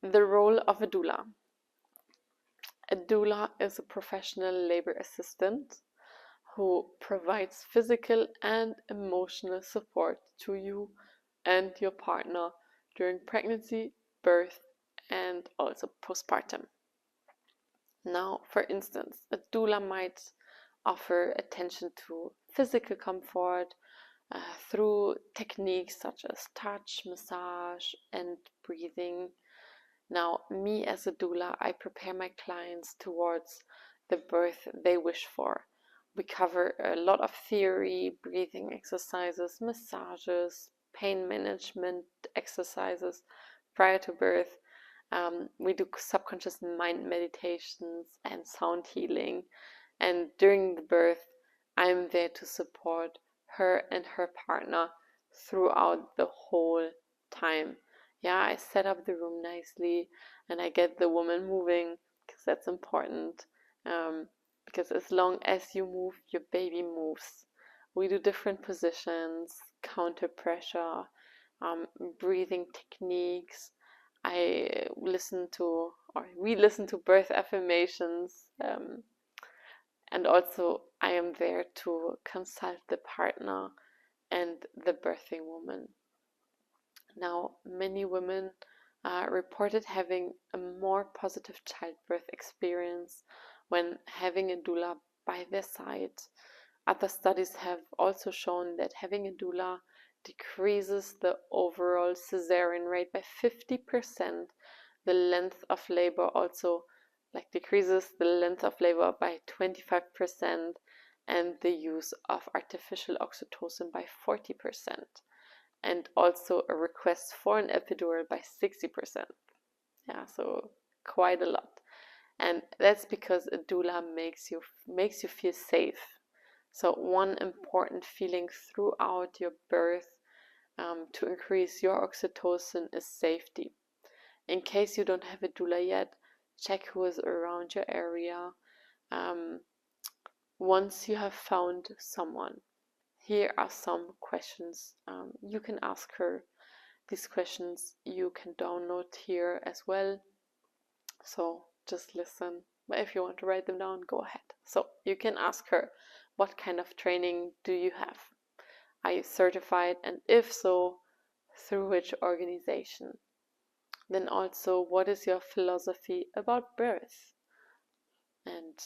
The role of a doula. A doula is a professional labor assistant who provides physical and emotional support to you and your partner during pregnancy, birth, and also postpartum. Now, for instance, a doula might offer attention to physical comfort through techniques such as touch, massage, and breathing. Now, me as a doula, I prepare my clients towards the birth they wish for. We cover a lot of theory, breathing exercises, massages, pain management exercises prior to birth. We do subconscious mind meditations and sound healing. And during the birth, I'm there to support her and her partner throughout the whole time. Yeah, I set up the room nicely and I get the woman moving because that's important. Because as long as you move, your baby moves. We do different positions, counter pressure, breathing techniques. We listen to birth affirmations, and also I am there to consult the partner and the birthing woman. Now, many women reported having a more positive childbirth experience when having a doula by their side. Other studies have also shown that having a doula decreases the overall cesarean rate by 50%. The length of labor also decreases the length of labor by 25%, and the use of artificial oxytocin by 40%, and also a request for an epidural by 60%. Yeah, so quite a lot. And that's because a doula makes you feel safe. So one important feeling throughout your birth to increase your oxytocin is safety. In case you don't have a doula yet, check who is around your area. Once you have found someone, here are some questions you can ask her. These questions you can download here as well. So just listen. But if you want to write them down, go ahead. So you can ask her, what kind of training do you have? Are you certified? And if so, through which organization? Then also, what is your philosophy about birth? And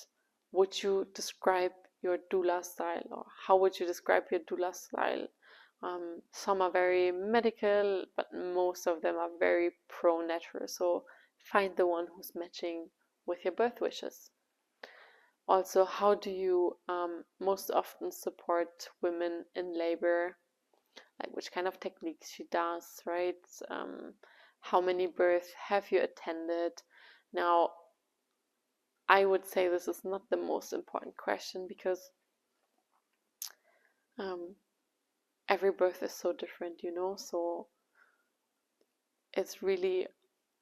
would you describe your doula style, or how would you describe your doula style? Some are very medical, but most of them are very pro-natural. So find the one who's matching with your birth wishes. Also, how do you most often support women in labor? Like which kind of techniques she does, right? How many births have you attended? Now, I would say this is not the most important question because every birth is so different, so it's really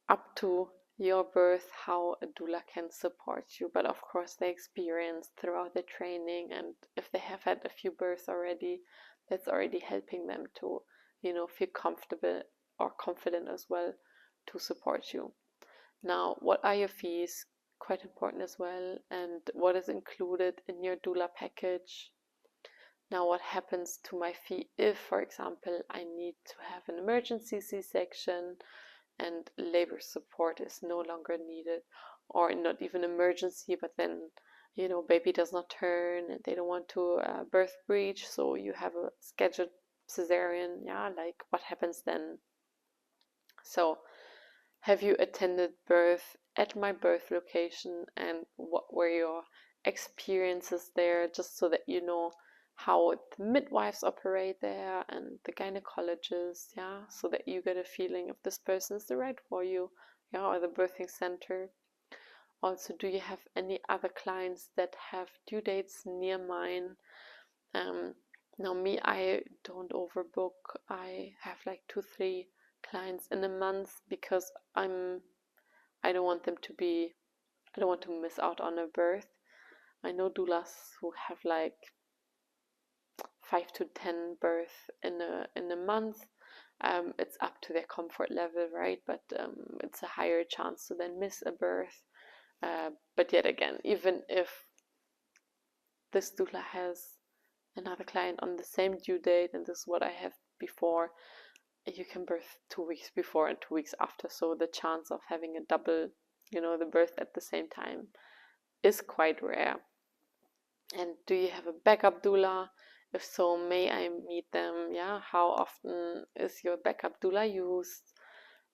up to your birth how a doula can support you. But of course, they experience throughout the training, and if they have had a few births already, that's already helping them to feel comfortable or confident as well to support you. Now, what are your fees? Quite important as well. And what is included in your doula package? Now, what happens to my fee if, for example, I need to have an emergency C-section and labor support is no longer needed, or not even emergency, but then baby does not turn and they don't want to birth breech, so you have a scheduled cesarean. What happens then? So have you attended birth at my birth location, and what were your experiences there, just so that you know how the midwives operate there and the gynecologists, so that you get a feeling if this person is the right for you, or the birthing center. Also, do you have any other clients that have due dates near mine? Now me, I don't overbook. I have like 2-3 clients in a month because I don't want to miss out on a birth. I know doulas who have like 5 to 10 births in a month, it's up to their comfort level, right? But it's a higher chance to then miss a birth. But yet again, even if this doula has another client on the same due date, and this is what I have before, you can birth 2 weeks before and 2 weeks after. So the chance of having a double, the birth at the same time is quite rare. And do you have a backup doula? If so, may I meet them? Yeah, how often is your backup doula used?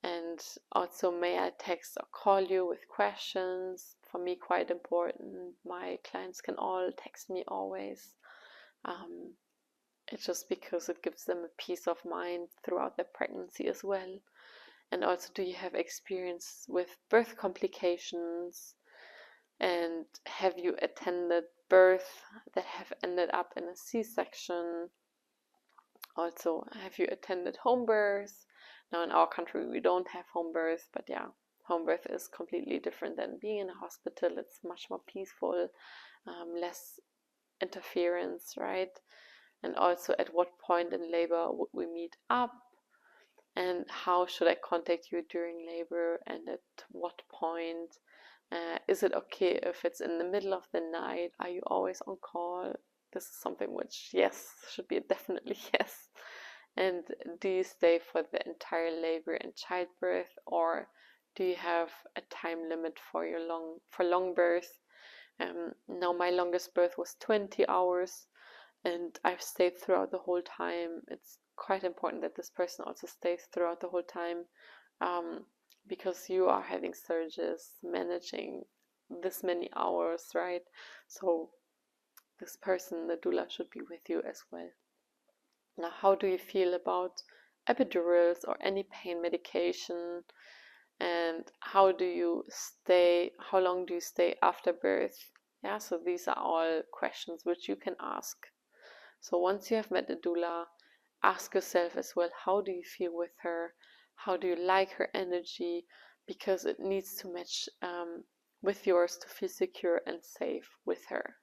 And also, may I text or call you with questions? For me, quite important. My clients can all text me always. It's just because it gives them a peace of mind throughout their pregnancy as well. And also, do you have experience with birth complications? And have you attended birth that have ended up in a C-section? Also, have you attended home birth? Now, in our country, we don't have home birth, but yeah, home birth is completely different than being in a hospital. It's much more peaceful, less interference, right? And also, at what point in labor would we meet up? And how should I contact you during labor, and at what point? Is it okay if it's in the middle of the night? Are you always on call? This is something which, yes, should be definitely yes. And do you stay for the entire labor and childbirth, or do you have a time limit for your long birth? Now my longest birth was 20 hours, and I've stayed throughout the whole time. It's quite important that this person also stays throughout the whole time, because you are having surges, managing this many hours, right? So this person, the doula, should be with you as well. Now, how do you feel about epidurals or any pain medication? And how long do you stay after birth? Yeah, so these are all questions which you can ask. So once you have met a doula, ask yourself as well, how do you feel with her? How do you like her energy? Because it needs to match with yours to feel secure and safe with her.